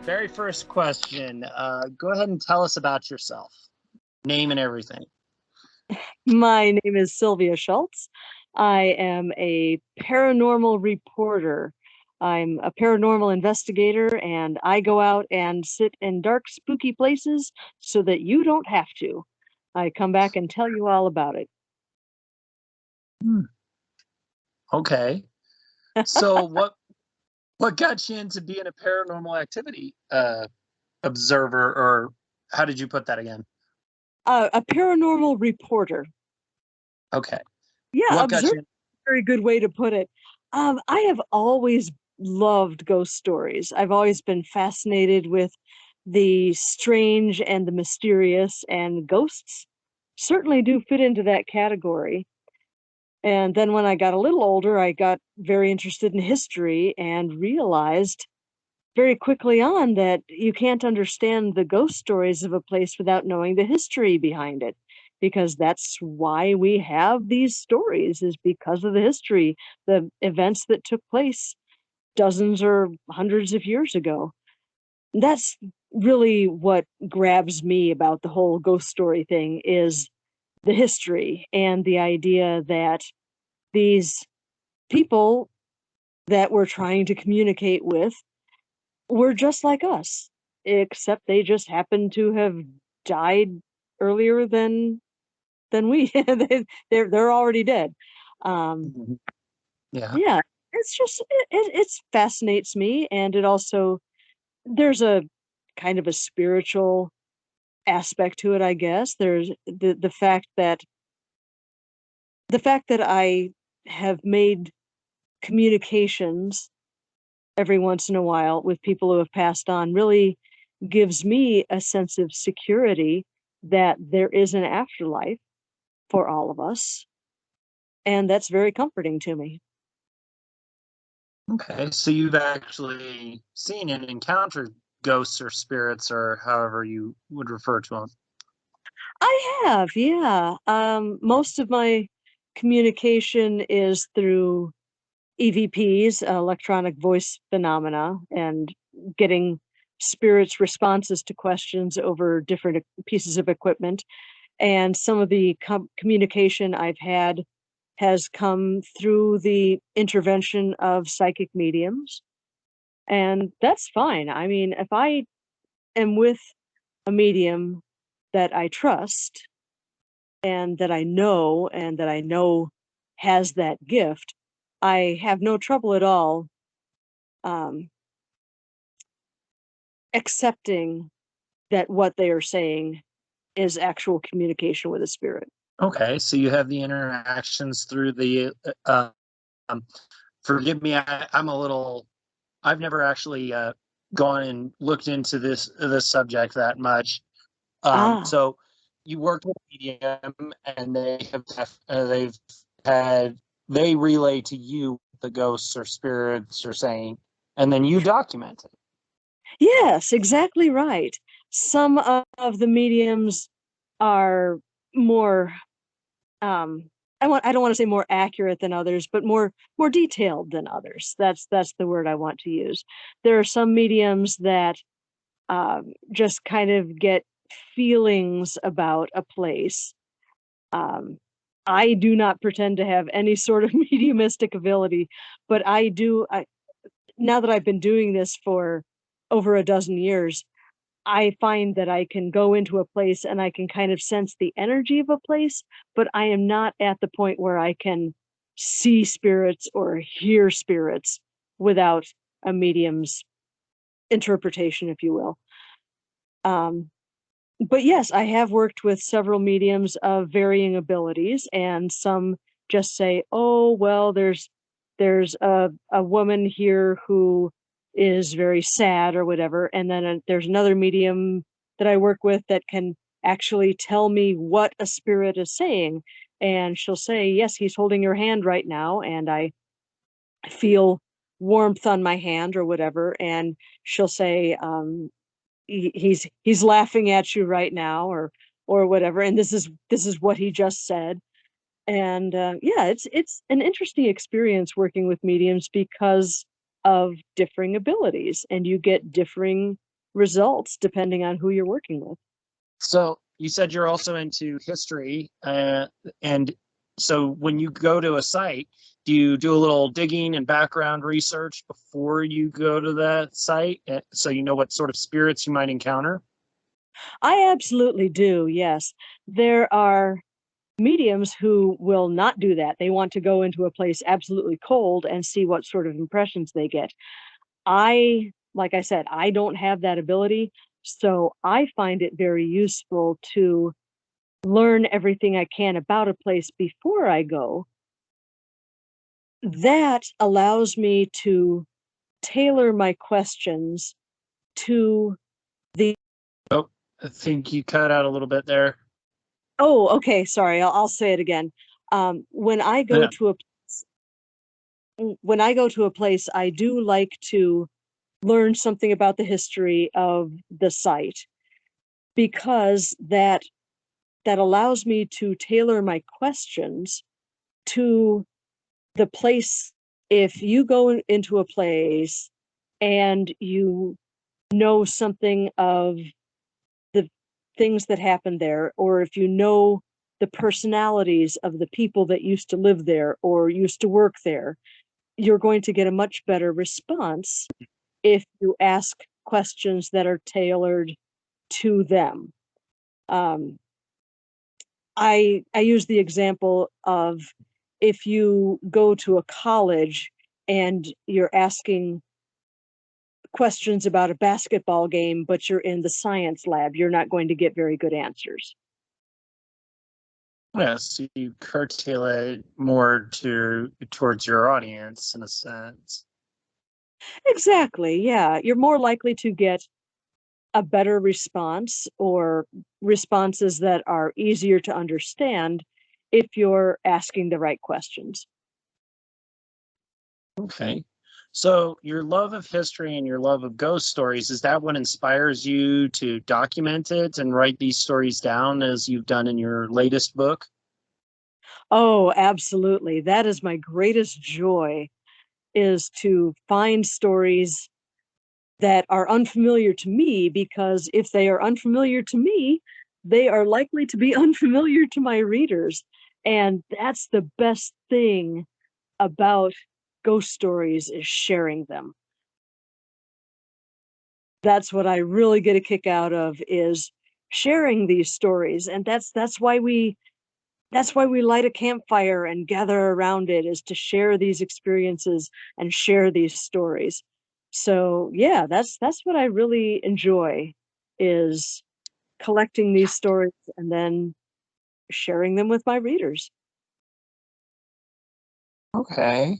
Very first question. Go ahead and tell us about yourself. Name and everything. My name is Sylvia Shults. I am a paranormal reporter. I'm a paranormal investigator, and I go out and sit in dark, spooky places so that you don't have to. I come back and tell you all about it. Hmm. Okay. So what got you into being a paranormal activity observer, or how did you put that again? A paranormal reporter. Okay. Yeah, What got observer, you? very good way to put it. I have always loved ghost stories. I've always been fascinated with the strange and the mysterious, and ghosts certainly do fit into that category. And then when I got a little older, I got very interested in history and realized very quickly on that you can't understand the ghost stories of a place without knowing the history behind it, because that's why we have these stories, is because of the history, the events that took place dozens or hundreds of years ago. That's really what grabs me about the whole ghost story thing, is the history and the idea that these people that we're trying to communicate with were just like us, except they just happen to have died earlier than we. They're already dead. Um, Mhm. Yeah. yeah, it's just it fascinates me, and it also, there's a kind of a spiritual aspect to it, I guess. There's the fact that I have made communications every once in a while with people who have passed on really gives me a sense of security that there is an afterlife for all of us. And that's very comforting to me. Okay. So you've actually seen and encountered ghosts or spirits, or however you would refer to them. I have, yeah. Most of my communication is through EVPs, electronic voice phenomena, and getting spirits' responses to questions over different pieces of equipment. And some of the communication I've had has come through the intervention of psychic mediums. And that's fine. I mean, if I am with a medium that I trust and that I know has that gift, I have no trouble at all um, accepting that what they are saying is actual communication with a spirit. Okay. So you have the interactions through the um, forgive me, I'm a little. I've never actually gone and looked into this subject that much. Ah, So you worked with a medium, and they've had they relay to you the ghosts or spirits are saying, and then you document it. yes, exactly right. Some of the mediums are more um I don't want to say more accurate than others, but more detailed than others. That's the word I want to use. There are some mediums that just kind of get feelings about a place. um I do not pretend to have any sort of mediumistic ability, but now that I've been doing this for over a dozen years, I find that I can go into a place and I can kind of sense the energy of a place, but I am not at the point where I can see spirits or hear spirits without a medium's interpretation, if you will. Um, but yes, I have worked with several mediums of varying abilities, and some just say, "Oh, well, there's a woman here who is very sad or whatever," and then there's another medium that I work with that can actually tell me what a spirit is saying, and she'll say, "Yes, he's holding your hand right now," and I feel warmth on my hand or whatever, and she'll say, he's laughing at you right now, or whatever, and this is what he just said. And yeah, it's an interesting experience working with mediums because of differing abilities, and you get differing results depending on who you're working with. So you said you're also into history, and so when you go to a site, do you do a little digging and background research before you go to that site, so you know what sort of spirits you might encounter? I absolutely do, yes. There are mediums who will not do that. They want to go into a place absolutely cold and see what sort of impressions they get. Like I said, I don't have that ability, so I find it very useful to learn everything I can about a place before I go. That allows me to tailor my questions to the Oh, I think you cut out a little bit there. Oh, okay, sorry, I'll say it again. When I go Yeah. to a when I go to a place, I do like to learn something about the history of the site because that allows me to tailor my questions to the place. If you go into a place and you know something of the things that happened there, or if you know the personalities of the people that used to live there or used to work there, you're going to get a much better response if you ask questions that are tailored to them. Um, I use the example of if you go to a college and you're asking questions about a basketball game, but you're in the science lab, you're not going to get very good answers. Yes, you curtail it more towards your audience in a sense. Exactly. Yeah. You're more likely to get a better response or responses that are easier to understand if you're asking the right questions. Okay. So your love of history and your love of ghost stories, is that what inspires you to document it and write these stories down as you've done in your latest book? Oh, absolutely. That is my greatest joy, is to find stories that are unfamiliar to me, because if they are unfamiliar to me, they are likely to be unfamiliar to my readers. And that's the best thing about ghost stories, is sharing them. That's what I really get a kick out of, is sharing these stories. And that's why we light a campfire and gather around it, is to share these experiences and share these stories. So yeah, that's what I really enjoy, is collecting these stories and then sharing them with my readers. Okay.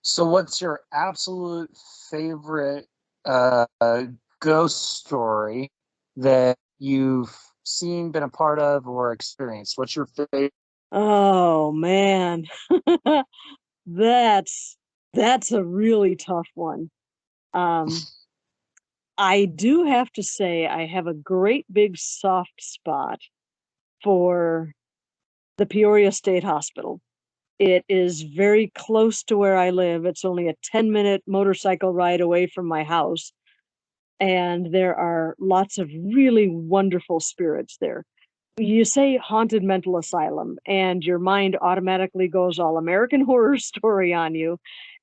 So what's your absolute favorite ghost story that you've seen, been a part of, or experienced? What's your favorite? Oh man. that's that's a really tough one. Um I do have to say I have a great big soft spot for the Peoria State Hospital. It is very close to where I live. It's only a 10-minute motorcycle ride away from my house, and there are lots of really wonderful spirits there. You say haunted mental asylum, and your mind automatically goes all American Horror Story on you,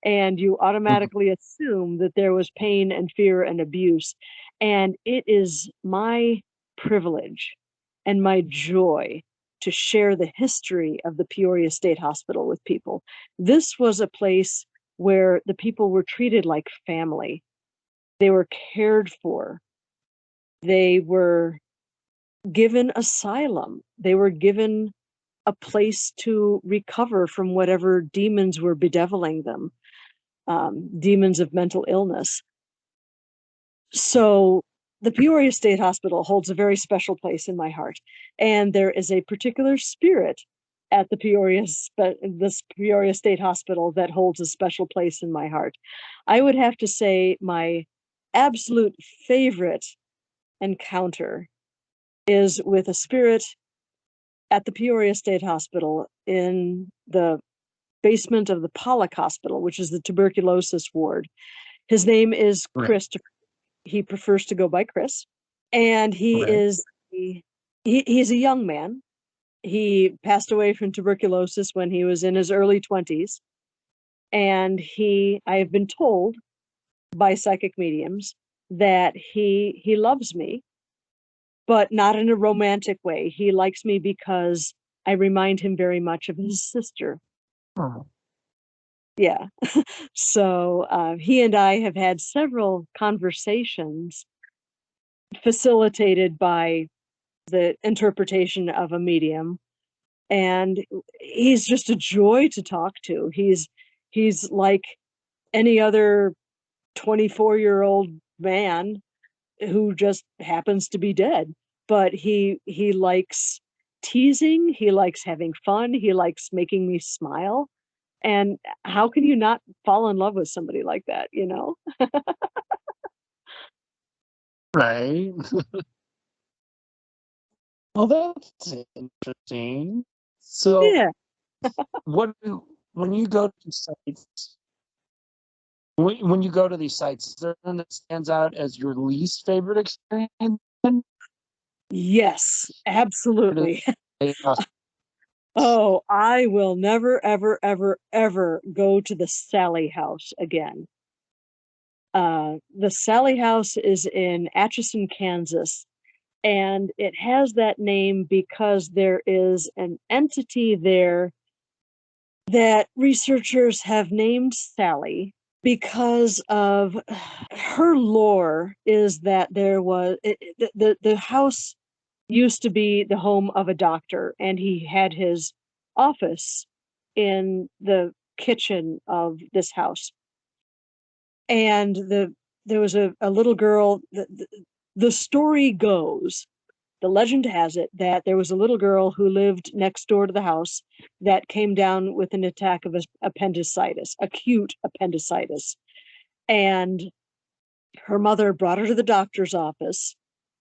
and you automatically assume that there was pain and fear and abuse. And it is my privilege and my joy to share the history of the Peoria State Hospital with people. This was a place where the people were treated like family. They were cared for. They were given asylum. They were given a place to recover from whatever demons were bedeviling them, demons of mental illness. So the Peoria State Hospital holds a very special place in my heart. And there is a particular spirit at the this Peoria State Hospital that holds a special place in my heart. I would have to say my absolute favorite encounter is with a spirit at the Peoria State Hospital in the basement of the Pollock Hospital, which is the tuberculosis ward. His name is Right. Christopher. he prefers to go by Chris. And Right. he's a young man. He passed away from tuberculosis when he was in his early 20s. And I have been told by psychic mediums that he loves me, but not in a romantic way. He likes me because I remind him very much of his sister. Oh, Yeah. So he and I have had several conversations facilitated by the interpretation of a medium, and he's just a joy to talk to. He's like any other 24-year-old man who just happens to be dead, but he likes teasing, he likes having fun, he likes making me smile. And how can you not fall in love with somebody like that, you know? right. Well, that's interesting. So, Yeah. when you go to sites, when you go to these sites, is there one that stands out as your least favorite experience? Yes, Or absolutely. they just- Oh, I will never, ever, ever, ever go to the Sally House again. The Sally House is in Atchison, Kansas, and it has that name because there is an entity there that researchers have named Sally because of her lore is that the house used to be the home of a doctor, and he had his office in the kitchen of this house. And there was a little girl. The story goes, the legend has it that there was a little girl who lived next door to the house that came down with an attack of appendicitis, acute appendicitis. And her mother brought her to the doctor's office,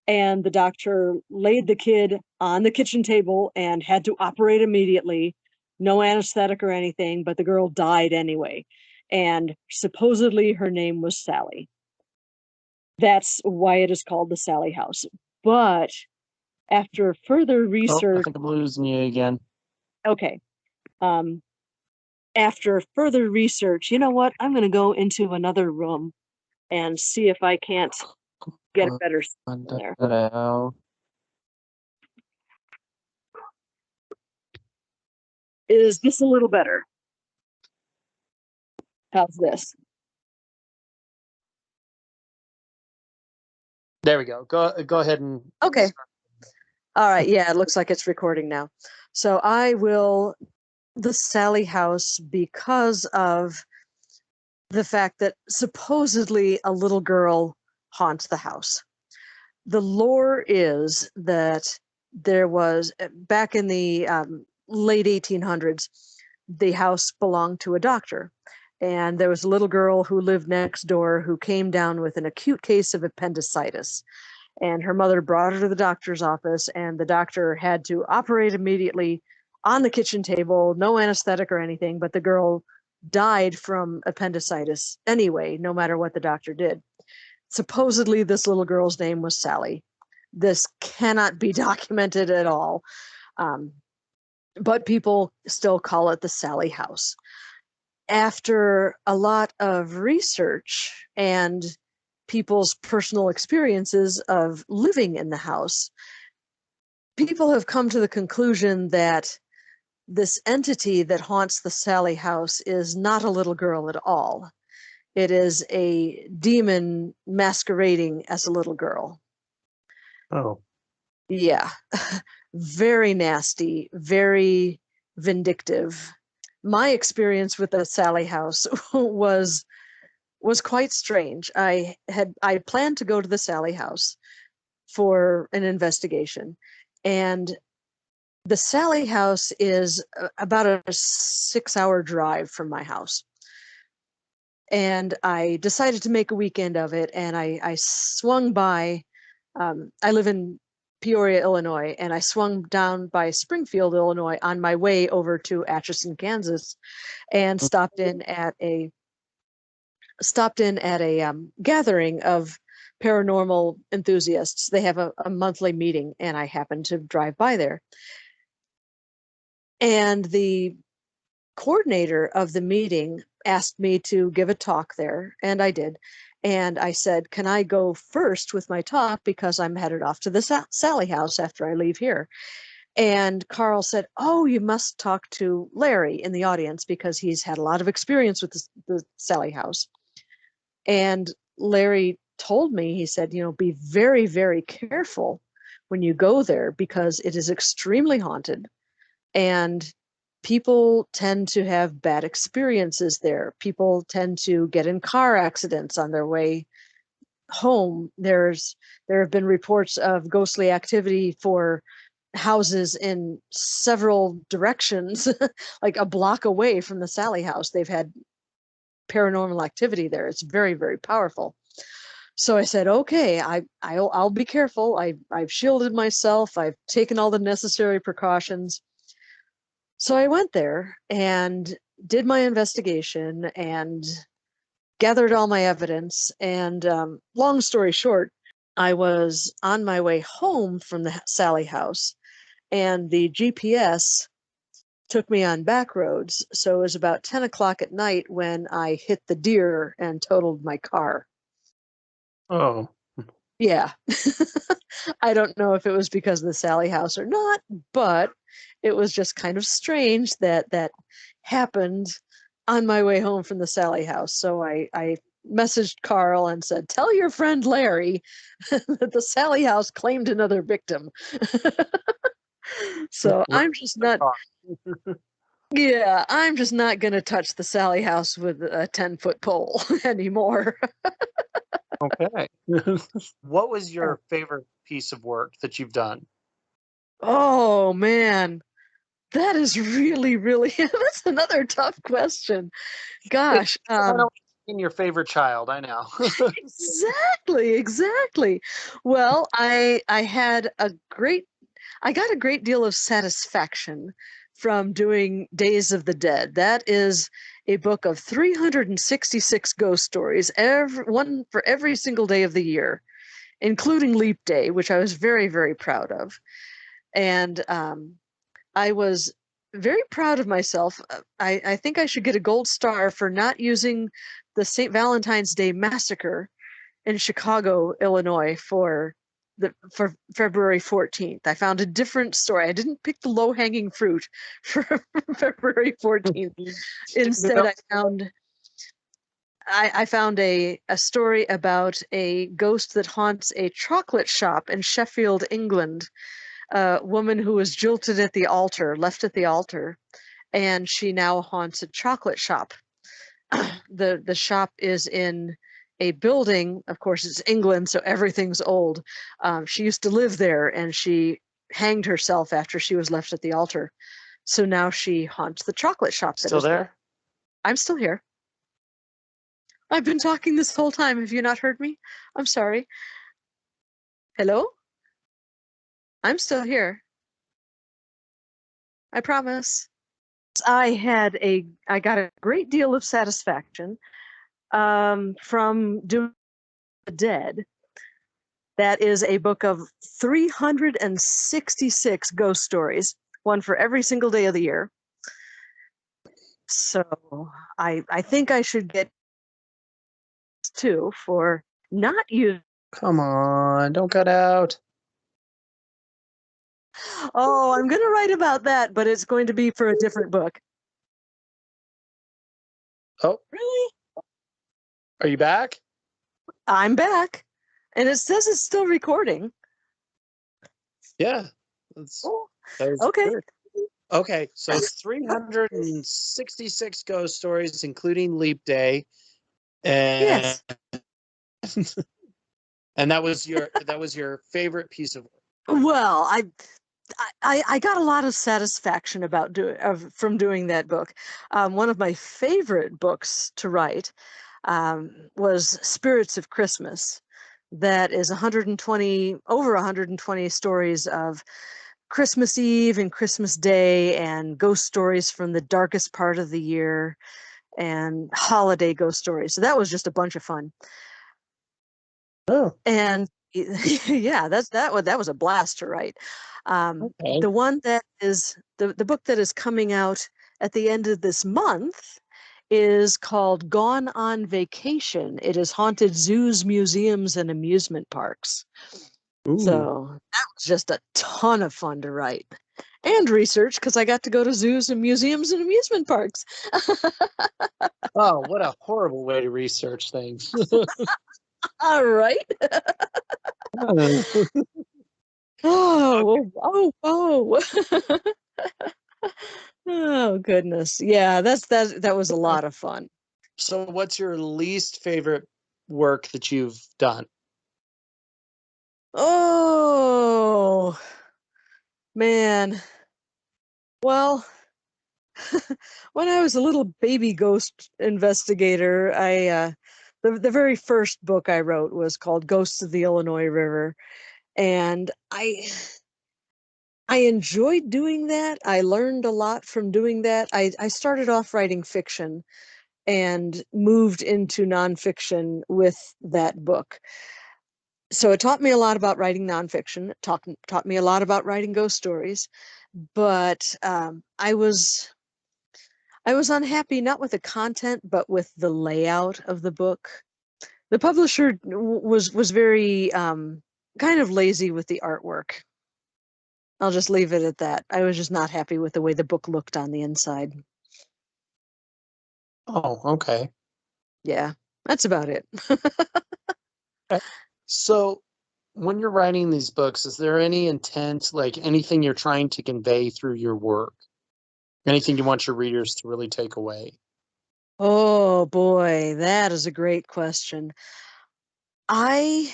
and the doctor laid the kid on the kitchen table and had to operate immediately. No anesthetic or anything, but the girl died anyway. And supposedly her name was Sally. That's why it is called the Sally House. But after further Oh, I research, think I'm losing you again. okay, um, after further research, you know what? I'm going to go into another room and see if I can't get a better signal there. Is this a little better? How's this? There we go. Go ahead and Okay. All right. Yeah, it looks like it's recording now. So I will the Sally House because of the fact that supposedly a little girl haunts the house. The lore is that there was back in the late 1800s, the house belonged to a doctor. And there was a little girl who lived next door who came down with an acute case of appendicitis. And her mother brought her to the doctor's office, and the doctor had to operate immediately on the kitchen table, no anesthetic or anything, but the girl died from appendicitis anyway, no matter what the doctor did. Supposedly, this little girl's name was Sally. This cannot be documented at all, um, but people still call it the Sally House. After a lot of research and people's personal experiences of living in the house, people have come to the conclusion that this entity that haunts the Sally House is not a little girl at all. It is a demon masquerading as a little girl. Oh, Yeah. Very nasty, very vindictive. My experience with the Sally House was quite strange. I planned to go to the Sally House for an investigation, and the Sally House is about a 6-hour drive from my house. And I decided to make a weekend of it, and I swung by. I live in Peoria, Illinois, and I swung down by Springfield, Illinois, on my way over to Atchison, Kansas, and stopped in at a gathering of paranormal enthusiasts. They have a monthly meeting, and I happened to drive by there. And the coordinator of the meeting asked me to give a talk there, and I did. And I said, can I go first with my talk because I'm headed off to the Sally house after I leave here? And Carl said, oh, you must talk to Larry in the audience because he's had a lot of experience with the Sally house. And Larry told me, he said, be very, very careful when you go there because it is extremely haunted and people tend to have bad experiences there. People tend to get in car accidents on their way home. There have been reports of ghostly activity for houses in several directions, like a block away from the Sally house. They've had paranormal activity there. It's very, very powerful. So I said, okay, I'll be careful. I've shielded myself. I've taken all the necessary precautions. So I went there and did my investigation and gathered all my evidence. And long story short, I was on my way home from the Sally house, and the GPS took me on back roads. So it was about 10 o'clock at night when I hit the deer and totaled my car. Oh. Yeah. I don't know if it was because of the Sally house or not, but it was just kind of strange that that happened on my way home from the Sally house. So I messaged Carl and said, tell your friend Larry that the Sally house claimed another victim. So I'm just not, yeah, I'm just not going to touch the Sally house with a 10-foot pole anymore. Okay. What was your favorite piece of work that you've done? Oh man, that is really, really, that's another tough question. Gosh, I know in your favorite child, I know. exactly. Well, I got a great deal of satisfaction from doing Days of the Dead. That is a book of 366 ghost stories, one for every single day of the year, including Leap Day, which I was very, very proud of. And I was very proud of myself. I think I should get a gold star for not using the St. Valentine's Day Massacre in Chicago, Illinois for February 14th. I found a different story. I didn't pick the low-hanging fruit for February 14th. Instead, I found a story about a ghost that haunts a chocolate shop in Sheffield, England. A woman who was jilted at the altar, left at the altar, and she now haunts a chocolate shop. The shop is in a building. Of course, it's England, so everything's old. She used to live there, and she hanged herself after she was left at the altar. So now she haunts the chocolate shop. Still there? I'm still here. I've been talking this whole time. Have you not heard me? I'm sorry. Hello? I'm still here. I promise. I got a great deal of satisfaction from doing the Dead. That is a book of 366 ghost stories, one for every single day of the year. So I think I should get two for not using. Come on, don't cut out. Oh, I'm going to write about that, but it's going to be for a different book. Oh, Really? are you back? I'm back. And it says it's still recording. Yeah. That was Okay. weird. Okay, so 366 ghost stories, including Leap Day, and Yes. and that was your favorite piece of work. Well, I got a lot of satisfaction from doing that book. One of my favorite books to write was Spirits of Christmas. That is over 120 stories of Christmas Eve and Christmas Day and ghost stories from the darkest part of the year and holiday ghost stories. So that was just a bunch of fun. Oh, And yeah, that was a blast to write. okay. The one that is the book that is coming out at the end of this month is called Gone on Vacation. It is haunted zoos, museums, and amusement parks. Ooh. So that was just a ton of fun to write and research because I got to go to zoos and museums and amusement parks. Oh, what a horrible way to research things. All right. Oh, Oh, oh, oh. Oh goodness. Yeah, that was a okay. lot of fun. So, what's your least favorite work that you've done? Oh man. Well, when I was a little baby ghost investigator, the very first book I wrote was called Ghosts of the Illinois River, and I enjoyed doing that. I learned a lot from doing that. I started off writing fiction and moved into nonfiction with that book. So it taught me a lot about writing nonfiction. It taught me a lot about writing ghost stories, but I was unhappy not with the content, but with the layout of the book. The publisher was very kind of lazy with the artwork. I'll just leave it at that. I was just not happy with the way the book looked on the inside. Oh, okay. Yeah, that's about it. Okay. So, when you're writing these books, is there any intent, like anything you're trying to convey through your work? Anything you want your readers to really take away? Oh boy, that is a great question. I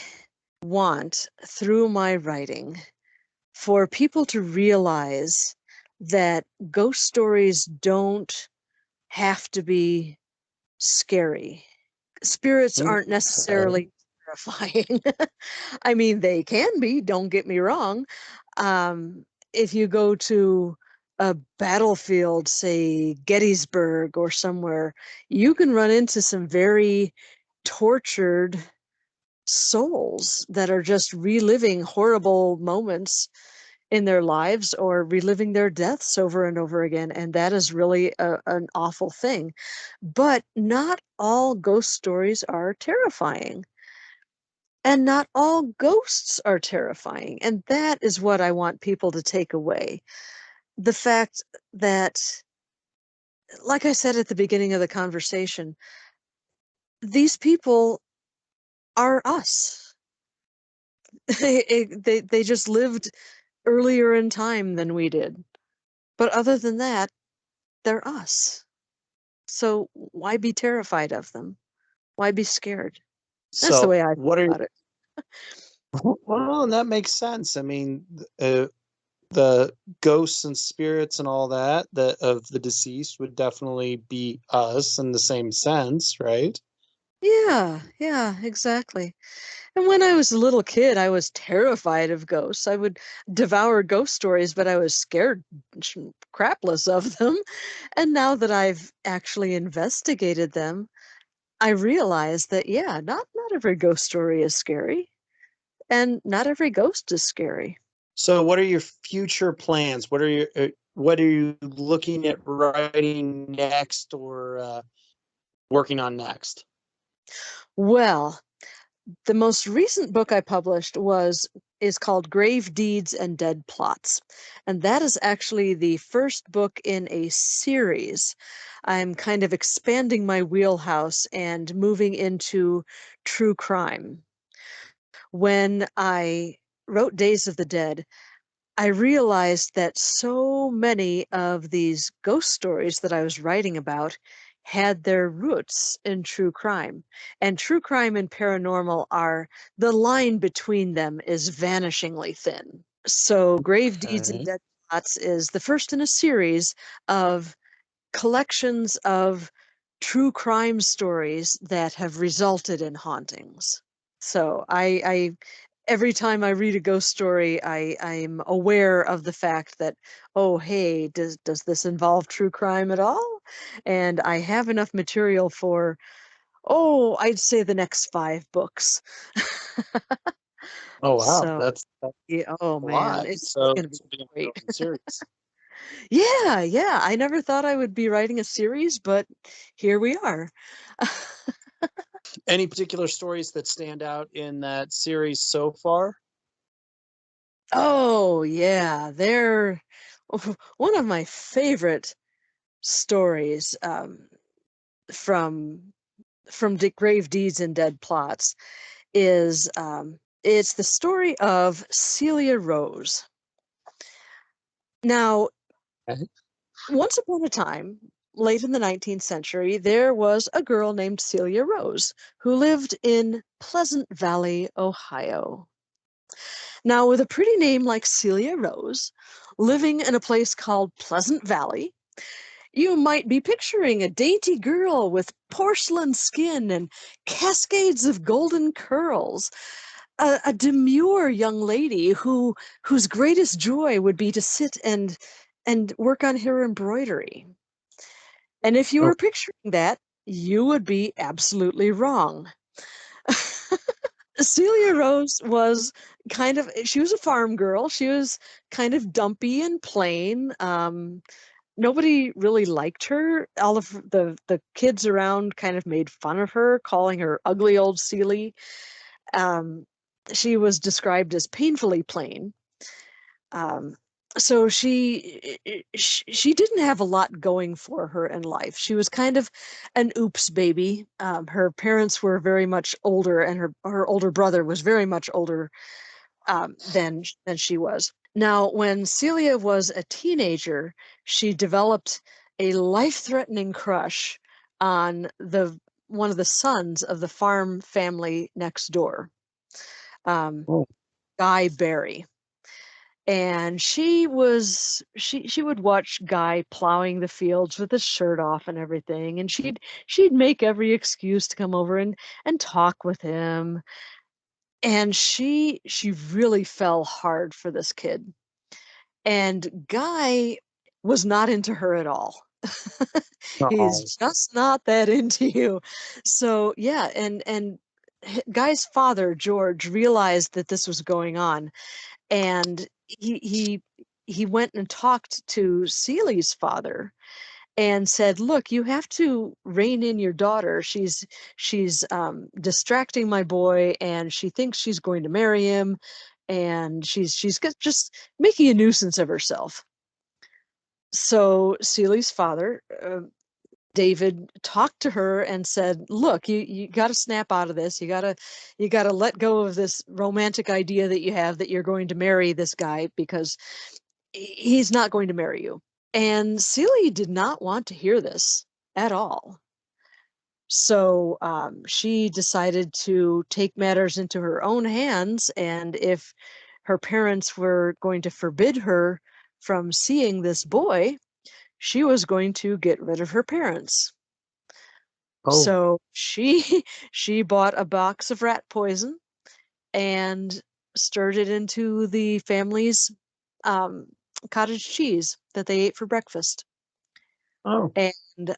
want, through my writing, for people to realize that ghost stories don't have to be scary. Spirits aren't Okay. necessarily terrifying. I mean, they can be, don't get me wrong. If you go to a battlefield, say Gettysburg or somewhere, you can run into some very tortured souls that are just reliving horrible moments in their lives or reliving their deaths over and over again. And that is really an awful thing. But not all ghost stories are terrifying. And not all ghosts are terrifying. And that is what I want people to take away. The fact that, like I said at the beginning of the conversation, these people are us. They just lived earlier in time than we did. But other than that, they're us. So why be terrified of them? Why be scared? That's the So, way I what feel are about it. well, and that makes sense. I mean, the ghosts and spirits and all that of the deceased would definitely be us in the same sense, right? Yeah, yeah, exactly. And when I was a little kid, I was terrified of ghosts. I would devour ghost stories, but I was scared crapless of them. And now that I've actually investigated them, I realize that yeah, not every ghost story is scary, and not every ghost is scary. So, what are your future plans? What are you looking at writing next or working on next? Well, the most recent book I published was is called Grave Deeds and Dead Plots. And that is actually the first book in a series. I'm kind of expanding my wheelhouse and moving into true crime. When I wrote Days of the Dead, I realized that so many of these ghost stories that I was writing about had their roots in true crime. And true crime and paranormal are, the line between them is vanishingly thin. So, Grave Deeds and Okay. Dead Plots is the first in a series of collections of true crime stories that have resulted in hauntings. So I every time I read a ghost story, I'm aware of the fact that, oh hey, does this involve true crime at all? And I have enough material for, Oh, I'd say the next 5 books. Oh wow, So, that's yeah, oh a man, lot. it's So gonna be to be a great. own series. Yeah, yeah. I never thought I would be writing a series, but here we are. Any particular stories that stand out in that series so far? Oh, yeah. They're one of my favorite stories from Grave Deeds and Dead Plots is it's the story of Celia Rose. Now, Okay. once upon a time, late in the 19th century, there was a girl named Celia Rose who lived in Pleasant Valley, Ohio. Now, with a pretty name like Celia Rose, living in a place called Pleasant Valley, you might be picturing a dainty girl with porcelain skin and cascades of golden curls, a demure young lady whose greatest joy would be to sit and work on her embroidery. And if you Oh, were picturing that, you would be absolutely wrong. Celia Rose was she was a farm girl. She was kind of dumpy and plain. Nobody really liked her. All of the kids around kind of made fun of her, calling her ugly old Celie. Um, she was described as painfully plain. Um, so she didn't have a lot going for her in life. She was kind of an oops baby. Her parents were very much older, and her older brother was very much older than she was. Now, when Celia was a teenager, she developed a life-threatening crush on the one of the sons of the farm family next door, um, oh, Guy Barry. And she would watch Guy plowing the fields with his shirt off and everything, and she'd make every excuse to come over and talk with him. And she really fell hard for this kid. And Guy was not into her at all. He's oh, just not that into you. So yeah, and Guy's father, George, realized that this was going on, and he went and talked to Celie's father and said, "Look, you have to rein in your daughter. She's distracting my boy, and she thinks she's going to marry him, and just making a nuisance of herself." So Celie's father, David, talked to her and said, "Look, you got to snap out of this. You got to let go of this romantic idea that you have that you're going to marry this guy, because he's not going to marry you." And Celie did not want to hear this at all. So she decided to take matters into her own hands. And if her parents were going to forbid her from seeing this boy, she was going to get rid of her parents. oh, So she she bought a box of rat poison and stirred it into the family's um, cottage cheese that they ate for breakfast. oh, And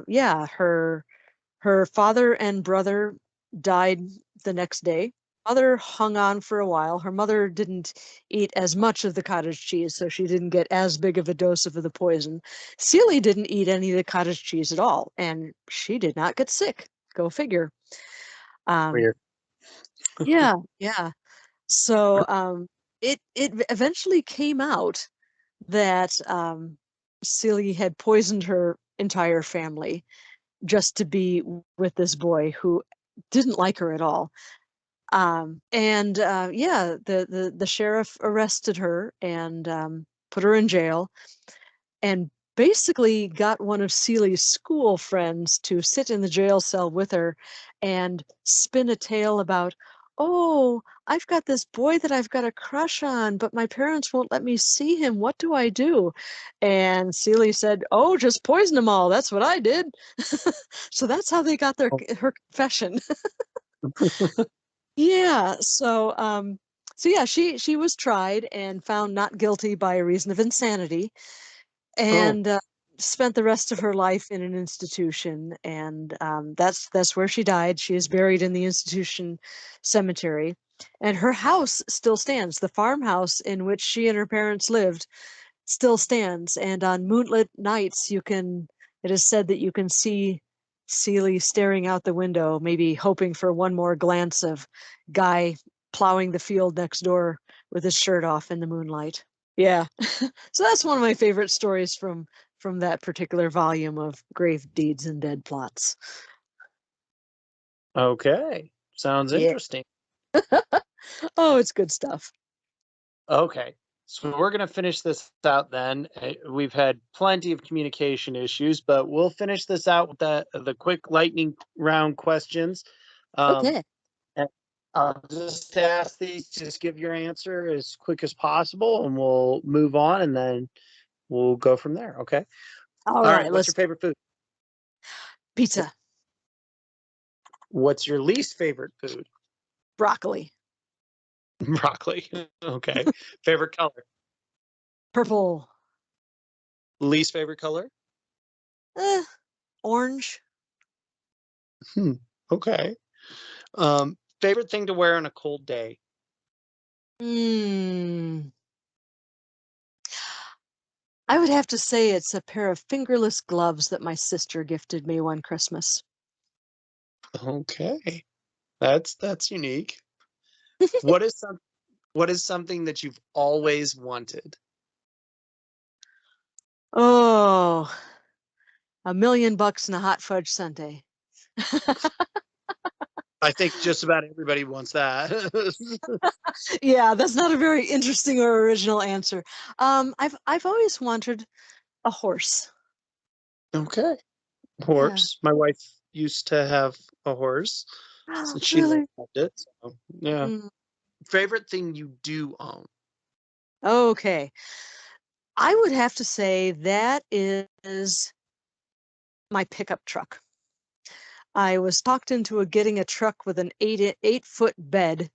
yeah, her father and brother died the next day. Mother hung on for a while. Her mother didn't eat as much of the cottage cheese, so she didn't get as big of a dose of the poison. Celie didn't eat any of the cottage cheese at all, and she did not get sick. Go figure. Um, weird. yeah, yeah. So it eventually came out that Celie had poisoned her entire family just to be with this boy who didn't like her at all. And yeah, the sheriff arrested her and put her in jail, and basically got one of Celie's school friends to sit in the jail cell with her and spin a tale about, "Oh, I've got this boy that I've got a crush on, but my parents won't let me see him. What do I do?" And Celie said, "Oh, just poison them all. That's what I did." So that's how they got Oh, her confession. Yeah. So yeah, she was tried and found not guilty by reason of insanity. oh, And spent the rest of her life in an institution, and that's where she died. She is buried in the institution cemetery, and her house still stands. The farmhouse in which she and her parents lived still stands, and on moonlit nights it is said that you can see Celie staring out the window, maybe hoping for one more glance of Guy plowing the field next door with his shirt off in the moonlight. Yeah. So that's one of my favorite stories from that particular volume of Grave Deeds and Dead Plots. Okay. Sounds Yeah. interesting. Oh, it's good stuff. Okay. So we're going to finish this out then. We've had plenty of communication issues, but we'll finish this out with the quick lightning round questions. Um, Okay. and I'll just ask these, just give your answer as quick as possible, and we'll move on, and then we'll go from there. Okay. All All right. right, What's let's your favorite food? pizza, What's your least favorite food? broccoli, Broccoli. Okay. Favorite color? purple, Least favorite color? eh, orange. Hmm. Okay. Favorite thing to wear on a cold day? Mm, I would have to say it's a pair of fingerless gloves that my sister gifted me one Christmas. Okay. That's unique. What is something that you've always wanted? Oh, $1,000,000 and a hot fudge sundae. I think just about everybody wants that. Yeah, that's not a very interesting or original answer. I've always wanted a horse. Okay. Yeah. Horse. My wife used to have a horse since she loved Really? it. So, yeah. Mm, Favorite thing you do own? okay. I would have to say that is my pickup truck. I was talked into getting a truck with an 8-foot bed,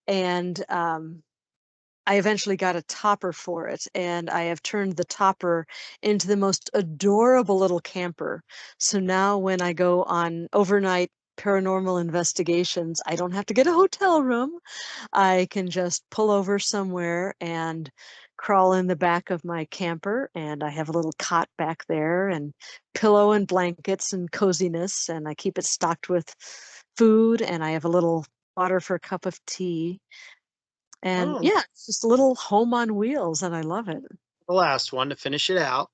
and I eventually got a topper for it, and I have turned the topper into the most adorable little camper. So now when I go on overnight paranormal investigations, I don't have to get a hotel room. I can just pull over somewhere and crawl in the back of my camper, and I have a little cot back there and pillow and blankets and coziness, and I keep it stocked with food, and I have a little water for a cup of tea. And Oh, yeah, it's just a little home on wheels, and I love it. the last one to finish it out.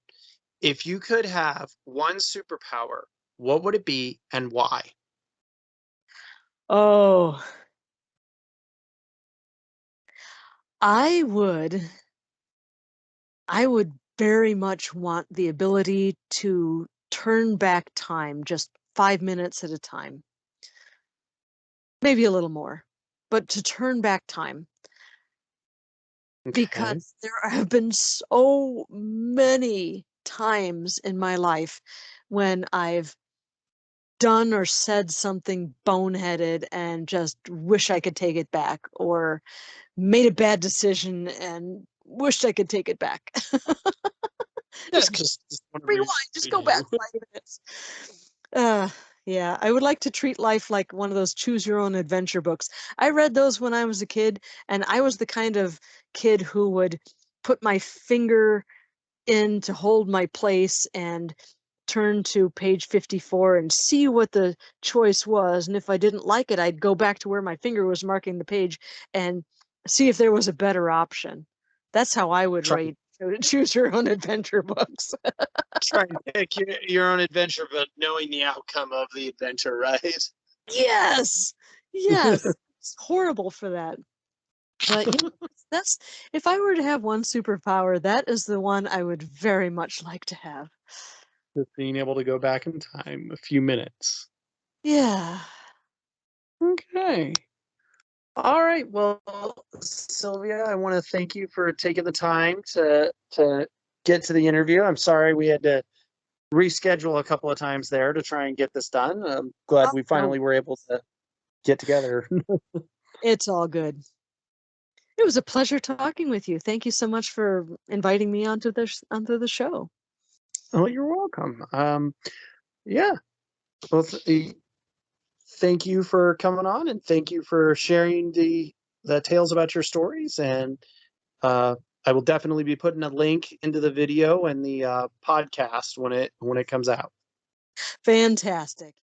If you could have one superpower, what would it be and why? Oh, I would I would very much want the ability to turn back time just 5 minutes at a time. Maybe a little more, but to turn back time, Okay. because there have been so many times in my life when I've done or said something boneheaded and just wish I could take it back, or made a bad decision and wished I could take it back. Yeah, Just just want to rewind, just go back redo. 5 minutes. Uh, yeah, I would like to treat life like one of those choose your own adventure books. I read those when I was a kid, and I was the kind of kid who would put my finger in to hold my place and turn to page 54 and see what the choice was. And if I didn't like it, I'd go back to where my finger was marking the page and see if there was a better option. That's how I would Try write choose your own adventure books. try and pick your own adventure, but knowing the outcome of the adventure, right? Yes. Yes. It's horrible for that. But yeah, that's if I were to have one superpower, that is the one I would very much like to have. Just being able to go back in time a few minutes. Yeah. Okay. All right. Well, Sylvia, I want to thank you for taking the time to get to the interview. I'm sorry we had to reschedule a couple of times there to try and get this done. I'm glad Oh, we no, finally were able to get together. it's all good. It was a pleasure talking with you. Thank you so much for inviting me onto the show. Oh, you're welcome. Yeah. Well, thank you for coming on, and thank you for sharing the tales about your stories. And uh, I will definitely be putting a link into the video and the podcast when it comes out. Fantastic.